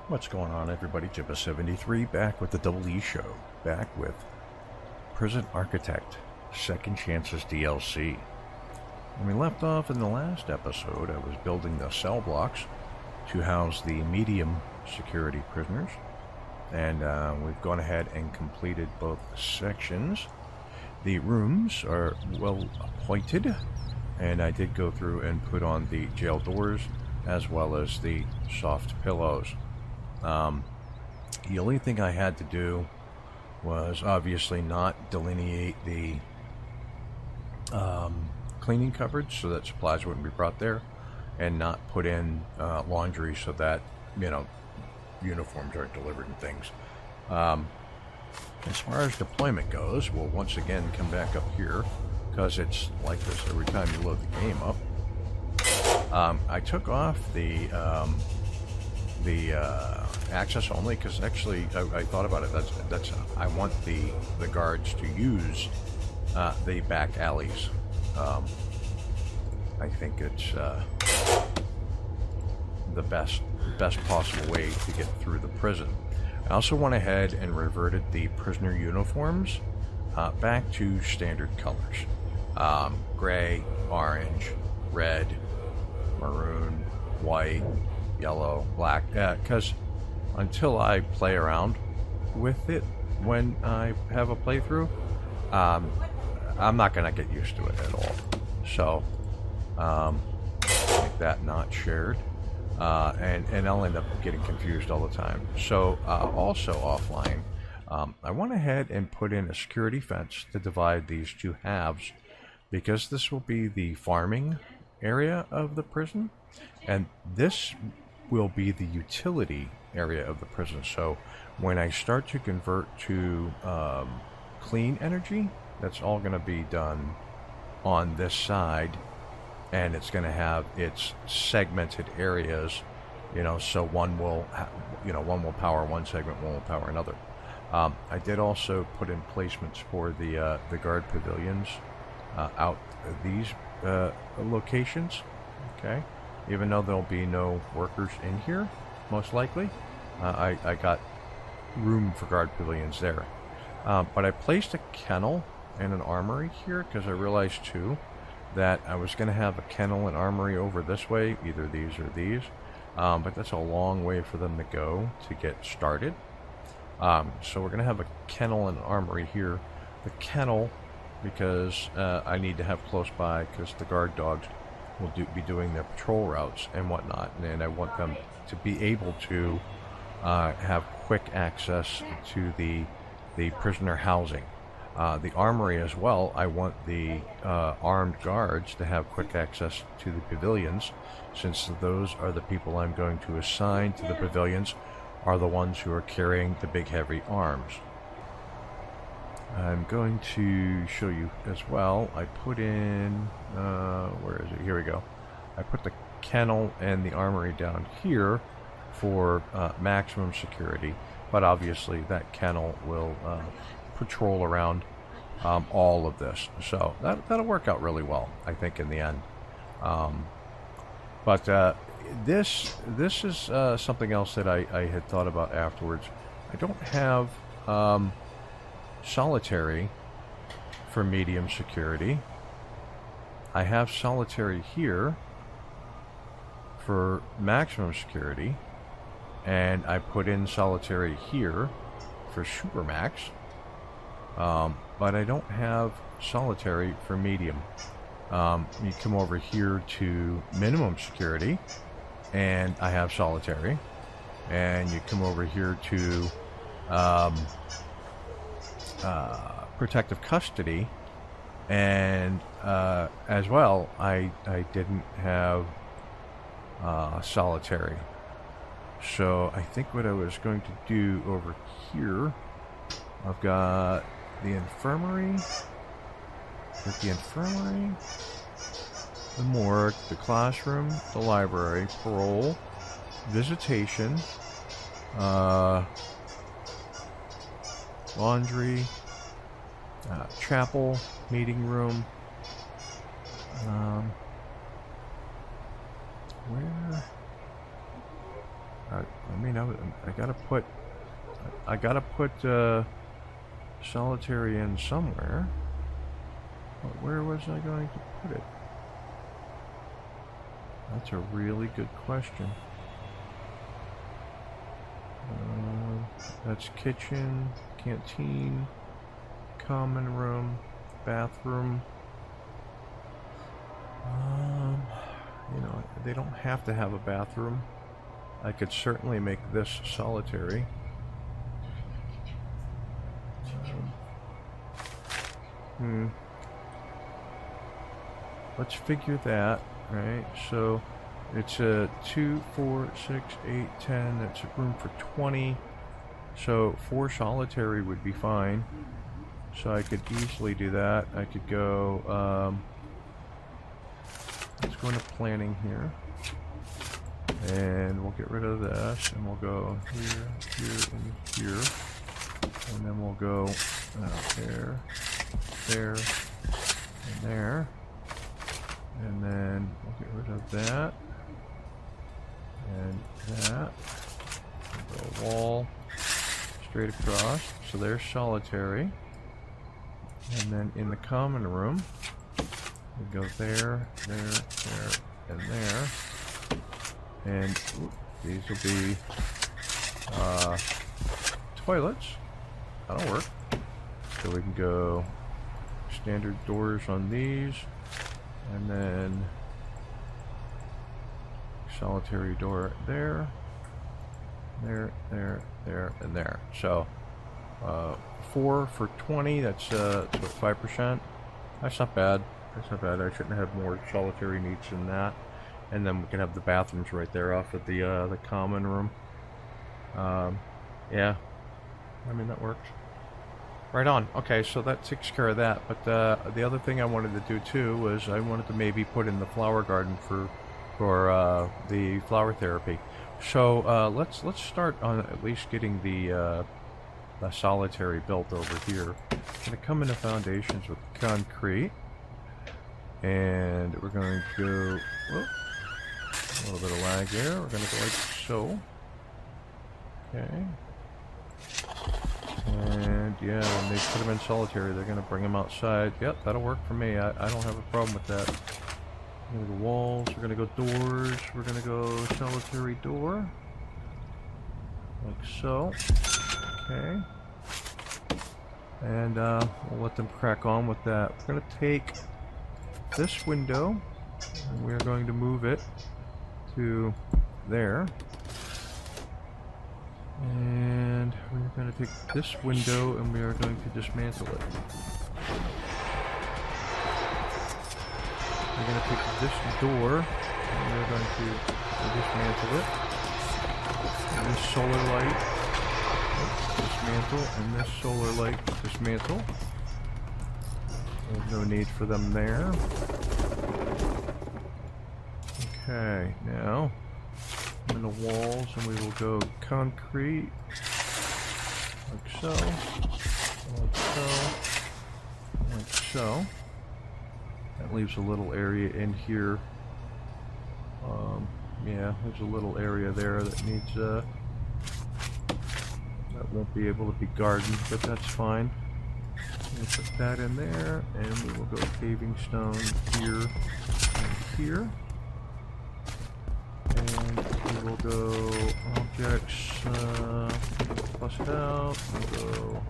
What's going on, everybody? Ep7 back with the Double E Show. Back with Prison Architect Second Chances DLC. When we left off in the last episode, I was building the cell blocks to house the medium security prisoners. And we've gone ahead and completed both sections. The rooms are well appointed. And I did go through and put on the jail doors as well as the soft pillows. The only thing I had to do was obviously not delineate the cleaning cupboards so that supplies wouldn't be brought there, and not put in laundry so that, you know, uniforms aren't delivered and things. As far as deployment goes, we'll once again come back up here because it's like this every time you load the game up. I took off the access only because actually I thought about it. That's I want the guards to use the back alleys. I think it's the best possible way to get through the prison. I also went ahead and reverted the prisoner uniforms back to standard colors: gray, orange, red, maroon, white, yellow, black, because until I play around with it when I have a playthrough, I'm not going to get used to it at all. So, make that not shared, and I'll end up getting confused all the time. So, also offline, I went ahead and put in a security fence to divide these two halves, because this will be the farming area of the prison, and this will be the utility area of the prison. So when I start to convert to clean energy, that's all going to be done on this side, and it's going to have its segmented areas, you know, so one will power one segment, one will power another. I did also put in placements for the guard pavilions out these locations, okay? Even though there'll be no workers in here, most likely, I got room for guard pavilions there. But I placed a kennel and an armory here because I realized too that I was going to have a kennel and armory over this way, either these or these, but that's a long way for them to go to get started. So we're going to have a kennel and an armory here. The kennel, because I need to have close by, because the guard dogs will be doing their patrol routes and whatnot, and I want them to be able to have quick access to the prisoner housing. The armory as well, I want the armed guards to have quick access to the pavilions, since those are the people I'm going to assign to the pavilions, are the ones who are carrying the big heavy arms. I'm going to show you as well. I put in, where is it? Here we go. I put the kennel and the armory down here for maximum security, but obviously that kennel will patrol around all of this. So that'll work out really well, I think, in the end. But this is something else that I had thought about afterwards. I don't have solitary for medium security. I have solitary here for maximum security, and I put in solitary here for supermax, but I don't have solitary for medium. You come over here to minimum security, and I have solitary, and you come over here to protective custody, and as well I didn't have solitary. So I think what I was going to do over here, I've got the infirmary, the morgue, the classroom, the library, parole, visitation, laundry, chapel, meeting room. Where? I mean, I gotta put solitary in somewhere. But where was I going to put it? That's a really good question. That's kitchen, canteen, common room, bathroom. You know, they don't have to have a bathroom. I could certainly make this solitary. Let's figure that, right? So it's a 2, 4, 6, 8, 10. That's room for 20. So 4 solitary would be fine. So I could easily do that. I could go, let's go into planning here. And we'll get rid of this, and we'll go here, here, and here. And then we'll go there, there, and there. And then we'll get rid of that. And that. We'll go wall straight across. So there's solitary. And then in the common room, we go there, there, there, and there. And these will be toilets. That'll work. So we can go standard doors on these, and then solitary door there, there, there, there, and there. So 4 for 20. That's 5%. That's not bad. That's not bad. I shouldn't have more solitary needs than that. And then we can have the bathrooms right there off at the common room. Yeah, I mean that works. Right on. Okay, so that takes care of that. But the other thing I wanted to do too was I wanted to maybe put in the flower garden for the flower therapy. So let's start on at least getting the solitary built over here. I'm gonna come into foundations with concrete, and we're going to go. Whoop, a little bit of lag there. We're going to go like so. Okay. And yeah, when they put them in solitary, they're going to bring them outside. Yep, that'll work for me. I don't have a problem with that. We're going to go walls. We're going to go doors. We're going to go solitary door. Like so. Okay. And we'll let them crack on with that. We're going to take this window, and we're going to move it to there. And we're going to take this window and we are going to dismantle it. We're going to take this door and we're going to dismantle it. And this solar light, dismantle, and this solar light, dismantle. There's no need for them there. Okay, now in the walls, and we will go concrete, like so, like so, like so. That leaves a little area in here. Yeah, there's a little area there that needs that won't be able to be gardened, but that's fine. We'll put that in there, and we will go paving stone here and here. And we will go objects, bust out, we'll go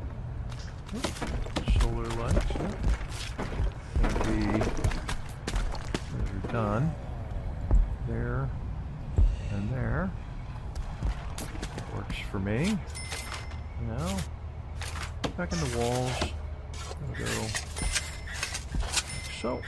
solar lights, and those are done. There and there. Works for me. Now, back in the walls, we'll go like so.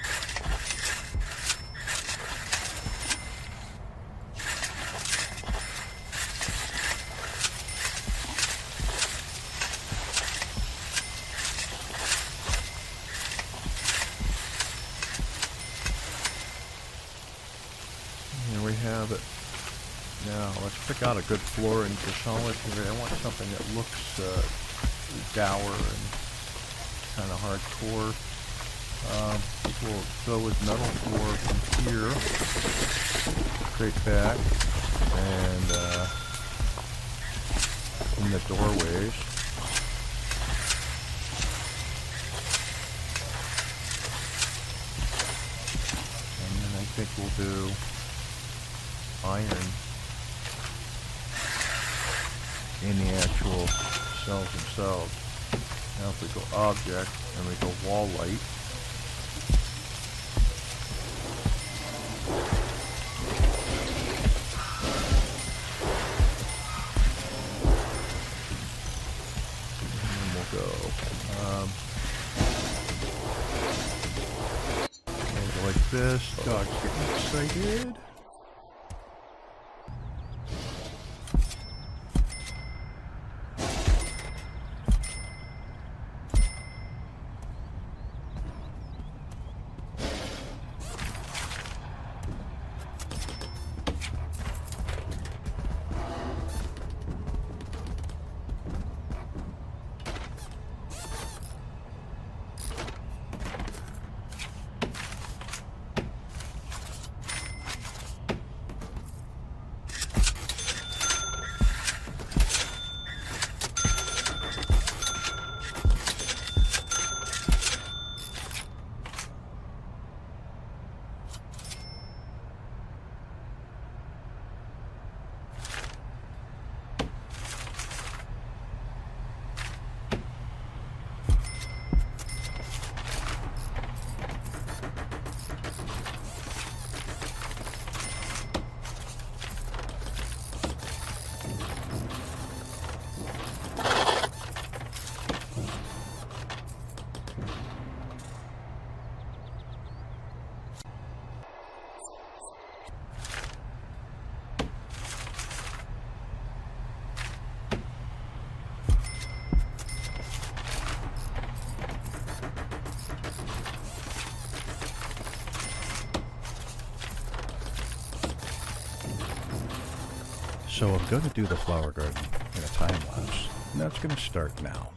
There we have it. Now let's pick out a good flooring for solitary. I want something that looks dour and kind of hardcore. We'll go with metal floor from here, straight back, and in the doorways. And then I think we'll do iron in the actual cells themselves. Now if we go object and we go wall light, and we'll go like this. Dog's getting excited. So I'm going to do the flower garden in a time lapse, and that's going to start now.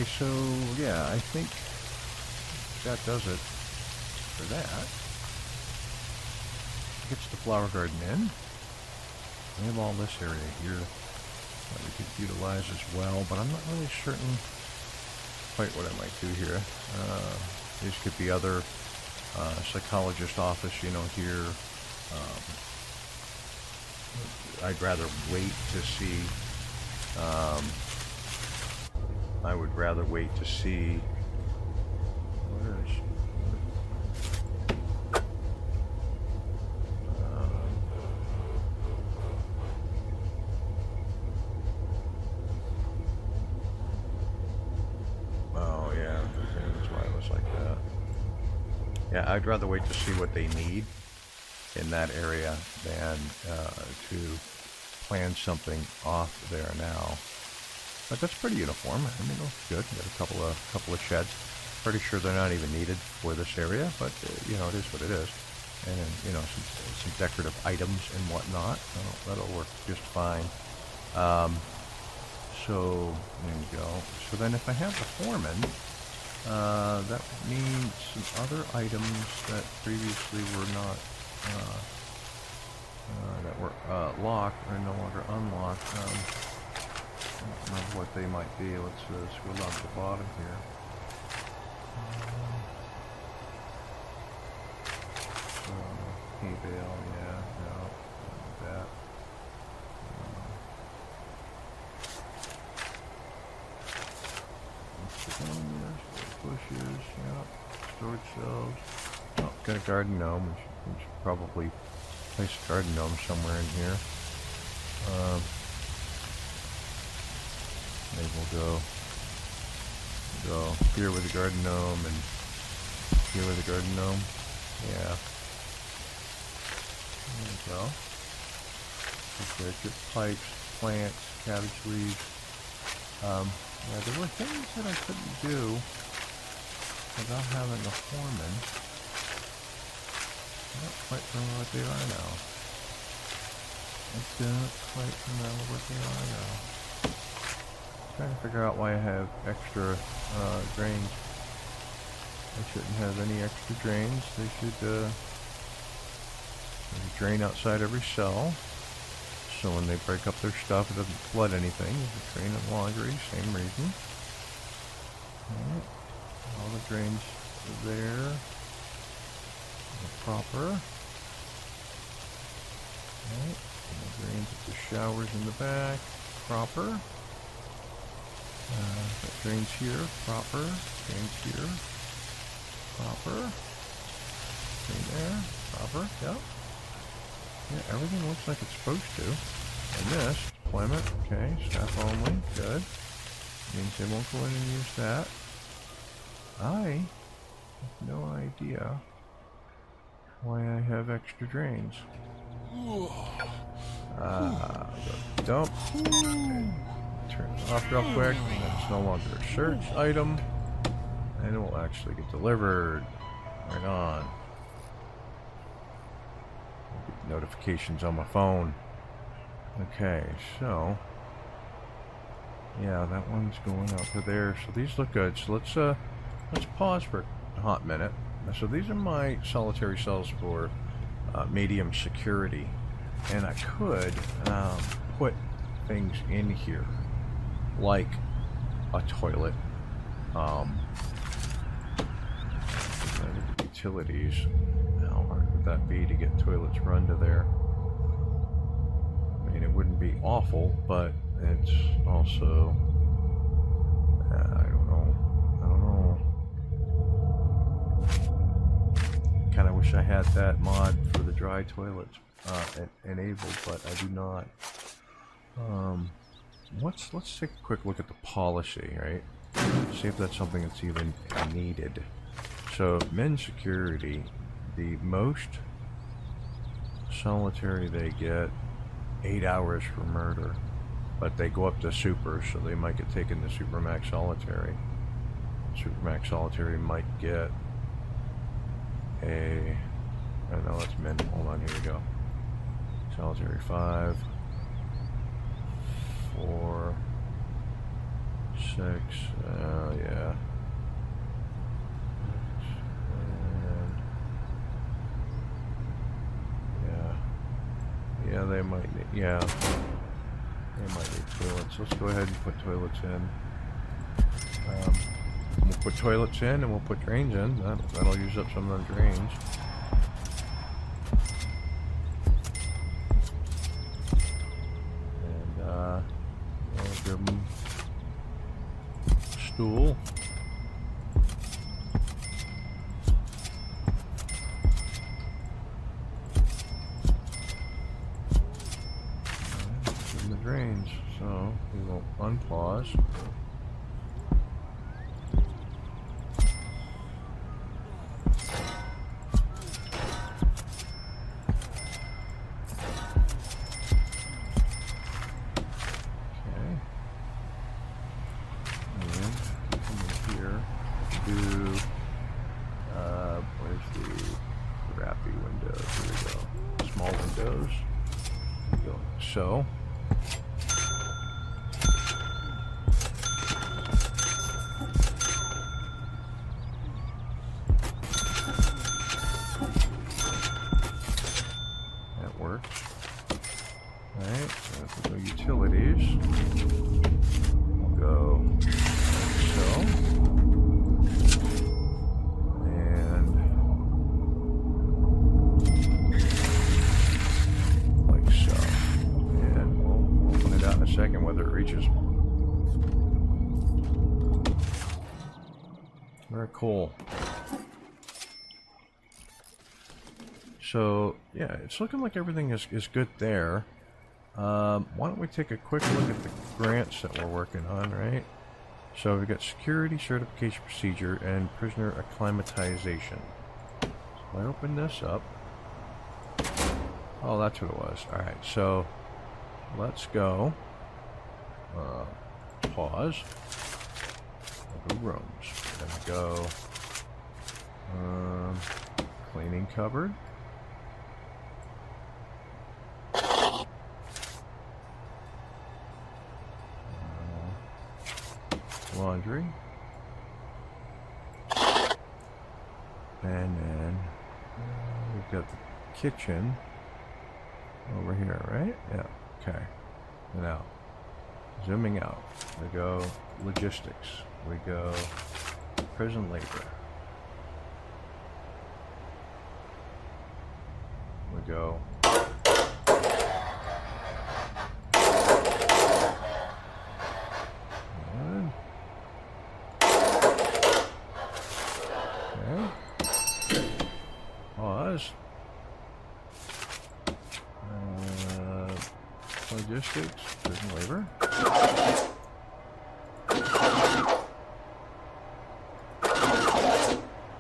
so yeah, I think that does it for that. Gets the flower garden in. We have all this area here that we could utilize as well, but I'm not really certain quite what I might do here. These could be other psychologist office, you know, here. I'd rather wait to see. I would rather wait to see. Where is she? Oh yeah, that's why it was like that. Yeah, I'd rather wait to see what they need in that area than to plan something off there now. But that's pretty uniform. I mean, it looks good. Got a couple of sheds. Pretty sure they're not even needed for this area, but you know, it is what it is. And you know, some decorative items and whatnot. That'll work just fine. So there you go. So then, if I have the foreman, that means some other items that previously were not that were locked are no longer unlocked. I don't remember what they might be. Let's scroll down to the bottom here. Hay bale, yeah, no, that. Bushes, yeah, storage shelves. Oh, got a garden gnome. We should probably place a garden gnome somewhere in here. Maybe we'll go here with the garden gnome and here with the garden gnome. Yeah. There we go. Okay, good pipes, plants, cabbage leaves. Yeah, there were things that I couldn't do without having a foreman. I don't quite remember what they are now. I don't quite remember what they are now. I'm trying to figure out why I have extra drains. I shouldn't have any extra drains. They should drain outside every cell. So when they break up their stuff, it doesn't flood anything. There's a drain in laundry, same reason. Alright. All the drains are there. Proper. Alright. And the drains at the showers in the back. Proper. Got drains here. Proper. Drains here. Proper. Drain there. Proper. Yep. Yeah, everything looks like it's supposed to. And this, deployment, okay, staff only, good. Means they won't go in and use that. I have no idea why I have extra drains. Dump. Turn it off real quick. It's no longer a search item. And it will actually get delivered. Right on. Notifications on my phone. Okay, so yeah, that one's going out to there. So these look good. So let's pause for a hot minute. So these are my solitary cells for medium security, and I could put things in here like a toilet. Utilities. How hard would that be to get toilets run to there? I mean, it wouldn't be awful, but it's also I don't know. Kind of wish I had that mod for the dry toilets enabled, but I do not. Let's take a quick look at the policy, right? See if that's something that's even needed. So, men's security, the most solitary they get, 8 hours for murder, but they go up to super, so they might get taken to Supermax Solitary. Supermax Solitary might get a, I don't know, that's min, hold on, here we go. Solitary 5, 4, 6. Yeah. And yeah, they might need. Yeah, they might need toilets. Let's go ahead and put toilets in. We'll put toilets in and we'll put drains in. That'll use up some of the drains. And we'll give them a stool. Give them the drains. So we will unpause. So that works. All right, so if we go utilities, we'll go so, and like so. Out in a second whether it reaches. Very cool. So yeah, it's looking like everything is good there. Why don't we take a quick look at the grants that we're working on, right? So we've got security certification procedure and prisoner acclimatization. So if I open this up, oh, that's what it was. All right, so let's go. Pause. We'll go rooms. Then go cleaning cupboard. Laundry. And then we've got the kitchen over here, right? Yeah. Okay. Now, zooming out, we go logistics, we go prison labor, we go and, okay, pause, logistics, prison labor.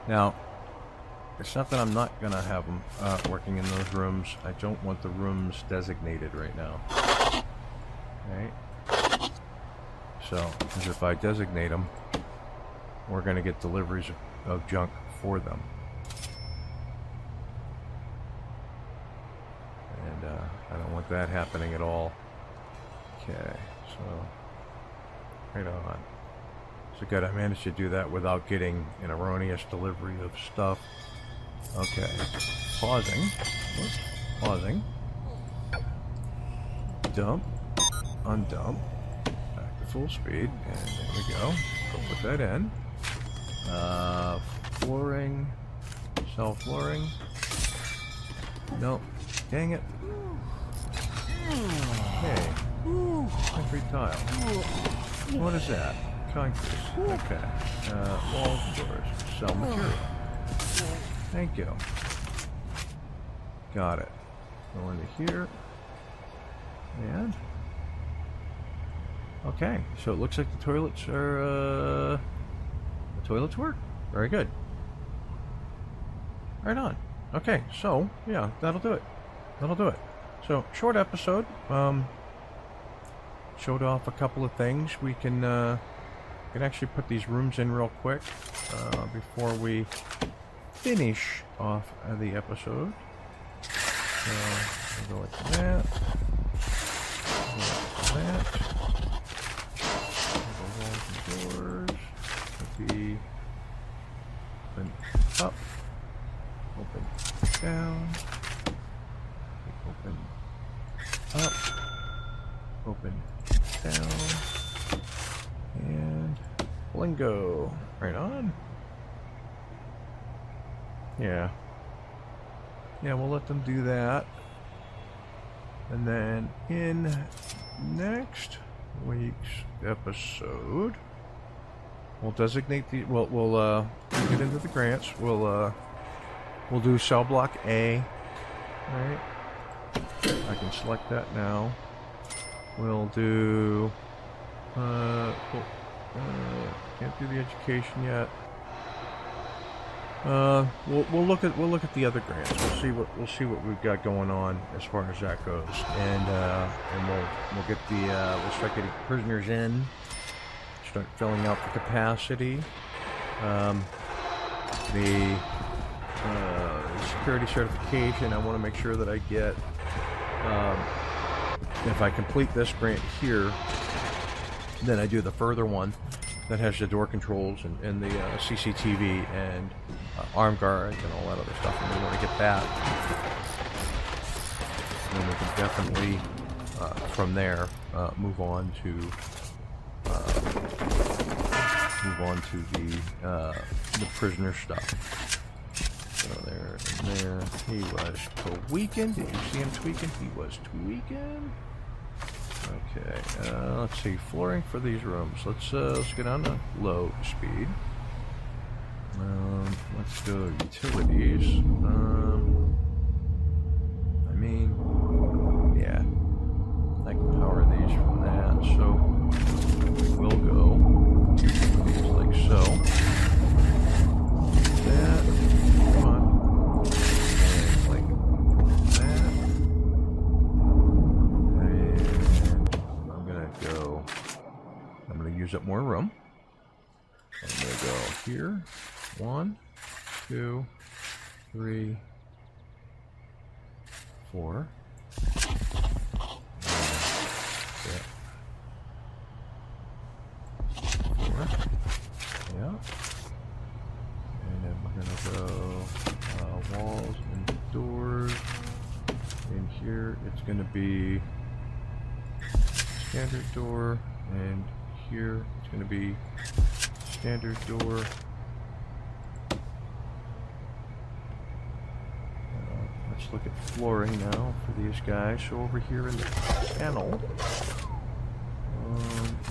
Now, it's not that I'm not going to have them working in those rooms. I don't want the rooms designated right now. Right? So, because if I designate them, we're going to get deliveries of junk for them. And I don't want that happening at all. Okay, so right on. So good, I managed to do that without getting an erroneous delivery of stuff. Okay, pausing. Whoops. Pausing. Dump. Undump. Back to full speed. And there we go. Go put that in. Flooring. Cell flooring. Nope. Dang it. Hey. Concrete tile. What is that? Concrete. Okay. Walls and doors. Cell material. Thank you. Got it. Go into here. And okay. So it looks like the toilets are the toilets work. Very good. Right on. Okay, so yeah, that'll do it. That'll do it. So short episode. Showed off a couple of things. We can actually put these rooms in real quick before we finish off the episode. So we'll go like that. Go like that. doors would be open up, open down, open up, open down, and blingo. Right on. Yeah. Yeah, we'll let them do that. And then in next week's episode, we'll designate the we'll get into the grants. We'll do cell block A. Right? I can select that now. We'll do can't do the education yet. We'll look at the other grants. We'll see what we've got going on as far as that goes, and we'll get we'll start getting prisoners in, start filling out the capacity. The security certification, I want to make sure that I get. If I complete this grant here, then I do the further one that has the door controls and the CCTV and arm guards and all that other stuff, and we want to get that. And then we can definitely, from there, move on to the prisoner stuff. So there and there. He was tweaking. Did you see him tweaking? He was tweaking. Okay, let's see, flooring for these rooms. Let's get on to low speed. Let's go utilities. I mean, yeah, I can power these from that, so we'll go just like so. That, come on, and like that. I'm going to use up more room. I'm going to go here. 1, 2, 3, 4. Yeah. 4. Yeah. And then we're going to go walls and doors. In here, it's going to be standard door, and here it's going to be standard door. Let's look at flooring now for these guys. So over here in the panel,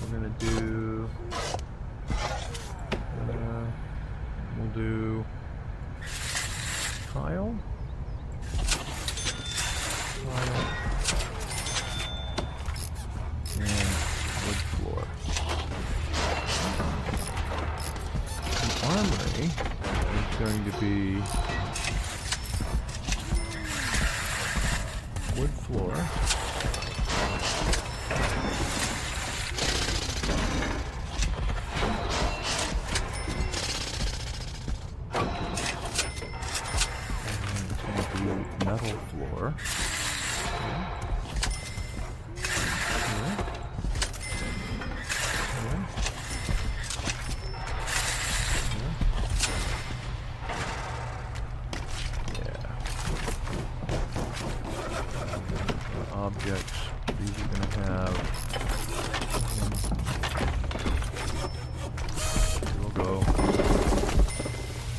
we're going to do we'll do tile, and wood floor. The armory is going to be wood floor, and it's going to be metal floor. Objects, these are going to have, we'll go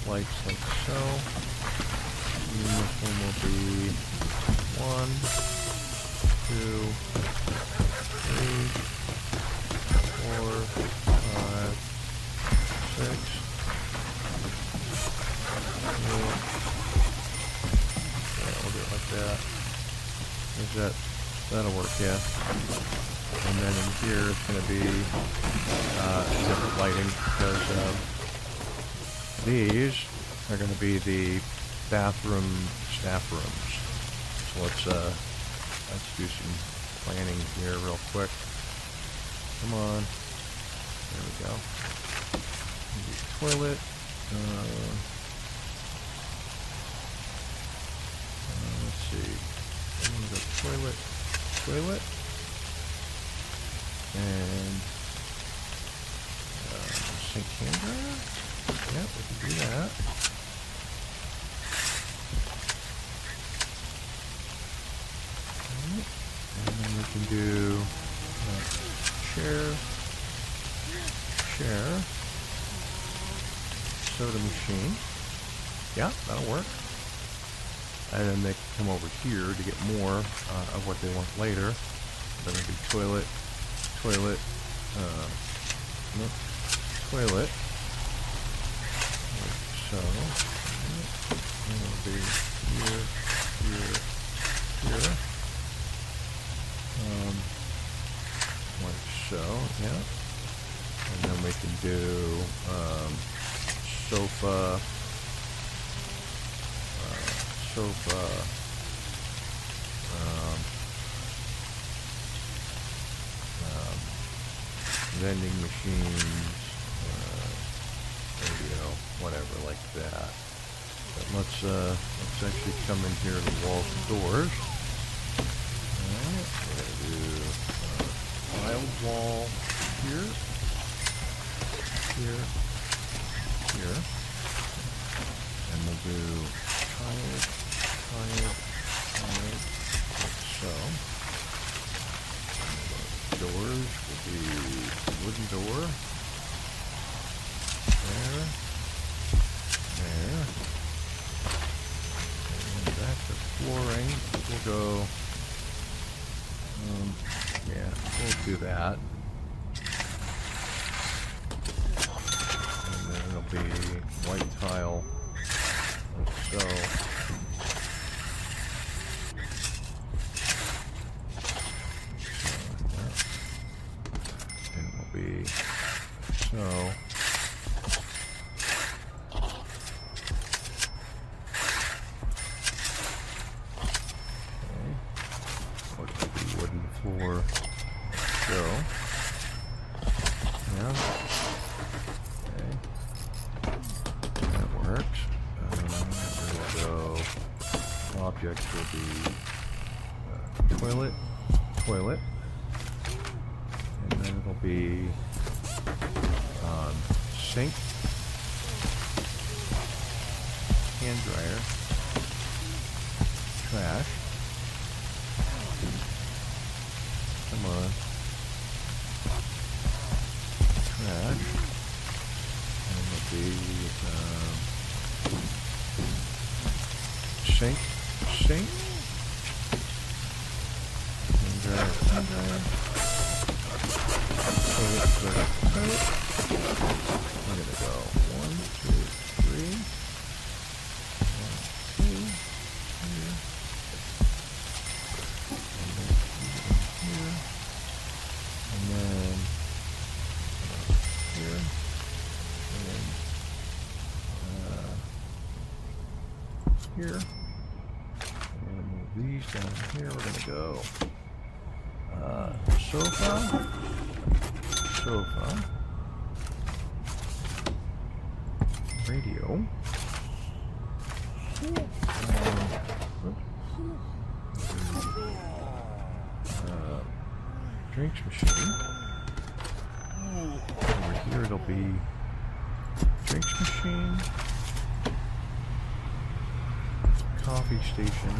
lights like so, and this one will be 1, 2, 3, 4, 5, 6, 7, 8. Yeah, we'll do it like that. Is that? That'll work, yeah. And then in here it's going to be different lighting, because these are going to be the bathroom staff rooms. So let's do some planning here real quick. Come on. There we go. Toilet. Let's see. I'm going to go toilet, and Yeah, we can do that. Right. And then we can do share soda machine. Yeah, that'll work. And then they can come over here to get more of what they want later. Then we do toilet, toilet, toilet. Like so. And it'll be here, here, here. Like so, yeah. And then we can do sofa, vending machines, radio, whatever like that. But let's actually come in here to the walls and doors. Alright, we're gonna do tiled wall here, here, here, and we'll do tiled, like so. Doors will be wooden door. There. There. And back to flooring. We'll go. Yeah, we'll do that. And then it'll be white tile. Like so. So, okay, what could be wooden floor? So, yeah, okay, that works. There we go. Objects will be toilet, toilet, and then it'll be sink, hand dryer, trash, come on, trash, and it'll be sink, hand dryer, toilet. We're gonna go 1, 2, 3. 1, 2, here. And then here. And then here. And move these down here. We're gonna go sofa. Radio. Drinks machine. Over here it'll be drinks machine, coffee station,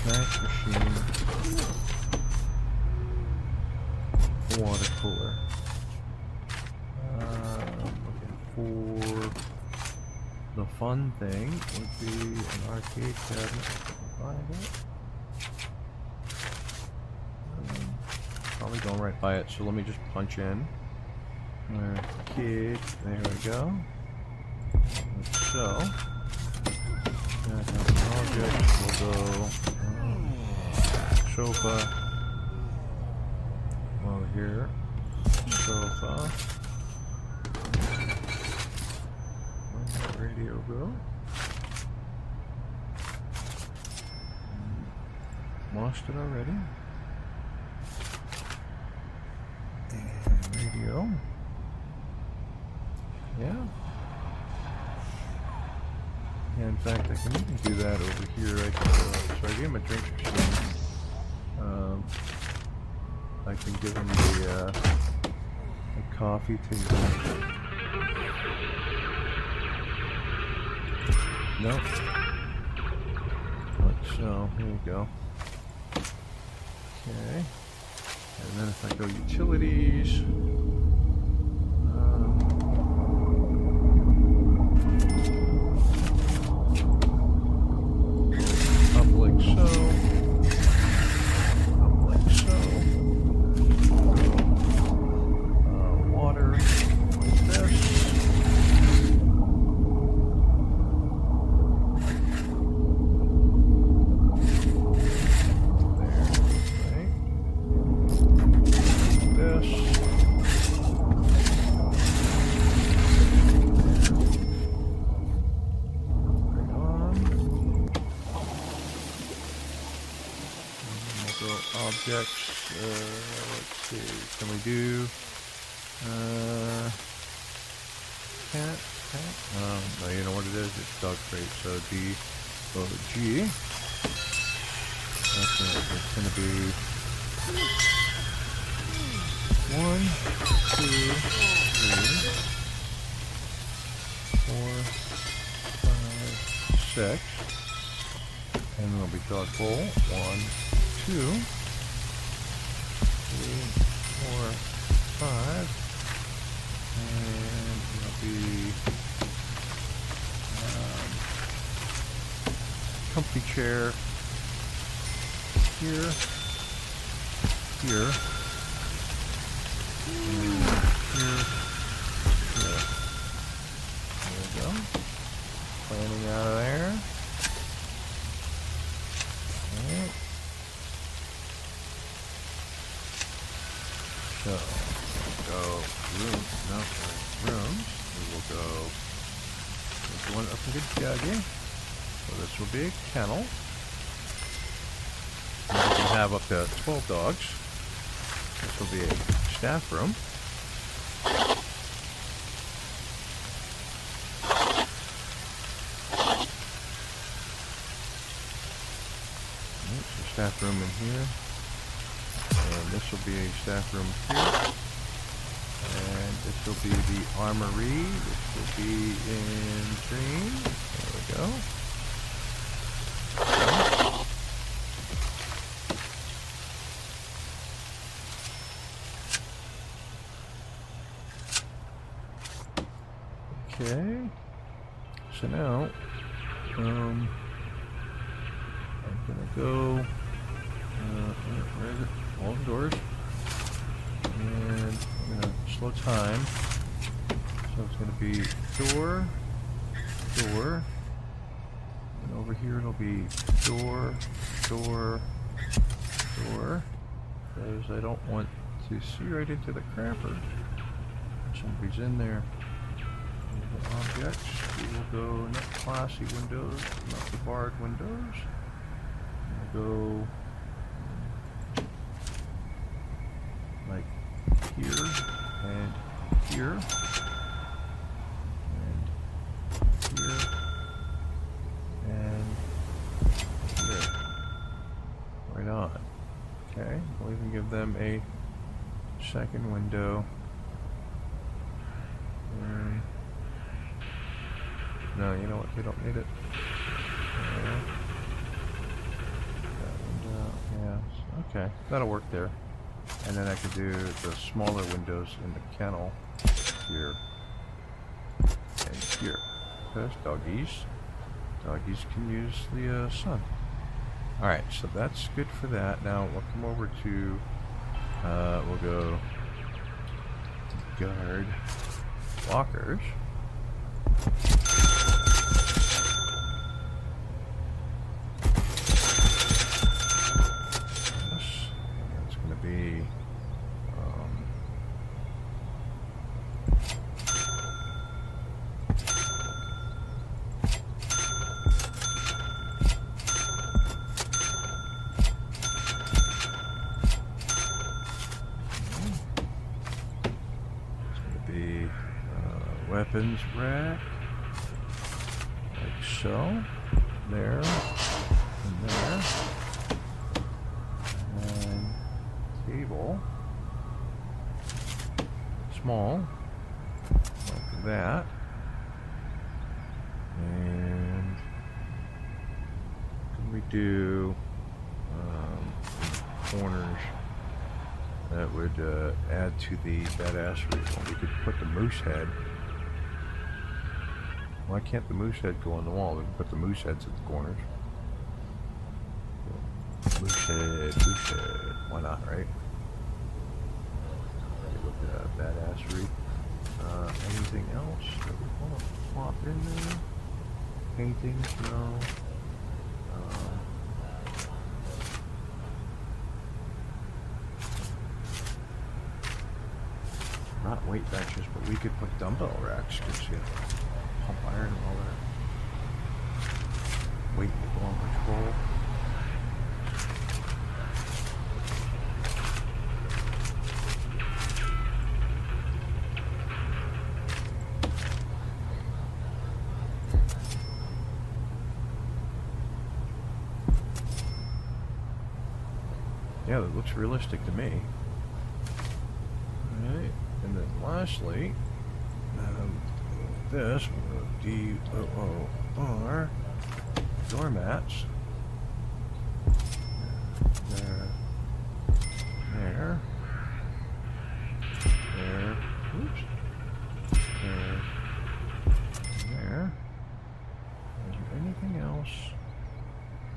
snack machine, water cooler. For the fun thing would be an arcade cabinet. Find it. Probably going right by it, so let me just punch in. Arcade, there we go. Like so. That has an object, we'll go sofa. Over here. Sofa. Radio go. Lost it already. And radio. Yeah. Yeah, in fact, I can even do that over here. I can, so I gave him a drink machine. I can give him the coffee table. Nope. So here we go. Okay. And then if I go utilities, public so. Water like this. Objects, let's see, can we do, cat, no, you know what it is, it's dog crate, so D-O-G, it's gonna be 1, 2, 3, 4, 5, 6, and then it'll be dog bowl, 1, 2, 3, 4, 5, and it'll be comfy chair here, here, and here, here. There we go. Planning out of there. Alright. So, we'll go rooms. We will go, there's one up a good doggy. So this will be a kennel. And we can have up to 12 dogs. This will be a staff room. So staff room in here. And this will be a staff room here. And this will be the armory, which will be in green. There we go. Okay. So now, I'm gonna go. Where is it? All the doors. And I'm gonna slow time. So it's gonna be door, door, and over here it'll be door, door, door. Because I don't want to see right into the crapper. Somebody's in there. The objects. We will go not classy windows, not the barred windows. We'll go like here and here and here and here. Right on. Okay, we'll even give them a second window. No, you know what? They don't need it. Yeah. Okay, that'll work there. And then I could do the smaller windows in the kennel here and here. Because doggies can use the sun. All right, so that's good for that. Now we'll come over to. We'll go guard lockers. Weapons rack, like so, there, and there, and table. This small, like that, and can we do corners that would add to the badassery? We could put the moose head. Why can't the moose head go on the wall? We can put the moose heads at the corners. Moose head. Why not, right? With the badassery. Anything else that we want to plop in there? Paintings? No. Not weight benches, but we could put dumbbell racks. Gives you pump iron and all that. Weight on control. Yeah, that looks realistic to me. Alright, and then lastly, this D-O-O-R doormats. There. Oops. There. Is there anything else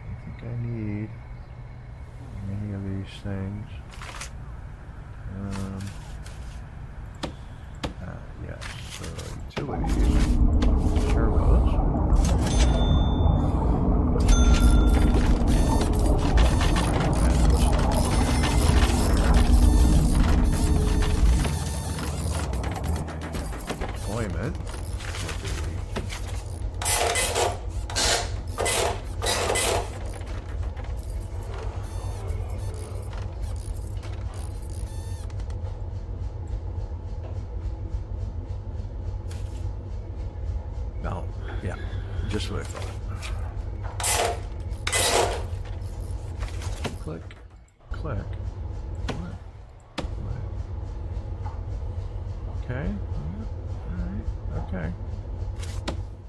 I think I need? Any of these things? Yes. So utilities. Turbos. Deployment. No, yeah, just what I thought. Click, click. Okay, alright, okay.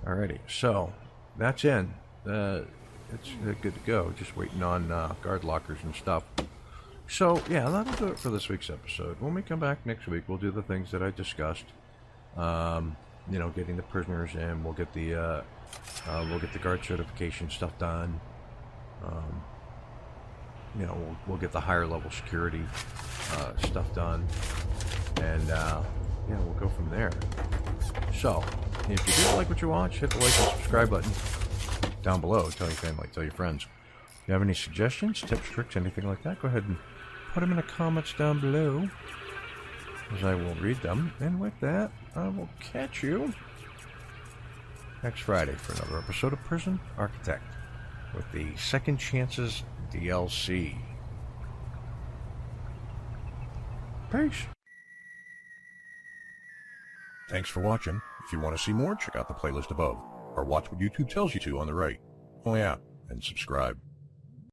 Alrighty, so that's in. It's good to go. Just waiting on guard lockers and stuff. So yeah, that'll do it for this week's episode. When we come back next week, we'll do the things that I discussed. You know, getting the prisoners in. We'll get the guard certification stuff done. You know, we'll get the higher level security stuff done, and yeah, we'll go from there. So, if you did like what you watch, hit the like and subscribe button down below. Tell your family, tell your friends. If you have any suggestions, tips, tricks, anything like that, go ahead and put them in the comments down below, as I will read them. And with that, I will catch you next Friday for another episode of Prison Architect with the Second Chances DLC. Peace. Thanks for watching. If you want to see more, check out the playlist above, or watch what YouTube tells you to on the right. Oh yeah, and subscribe.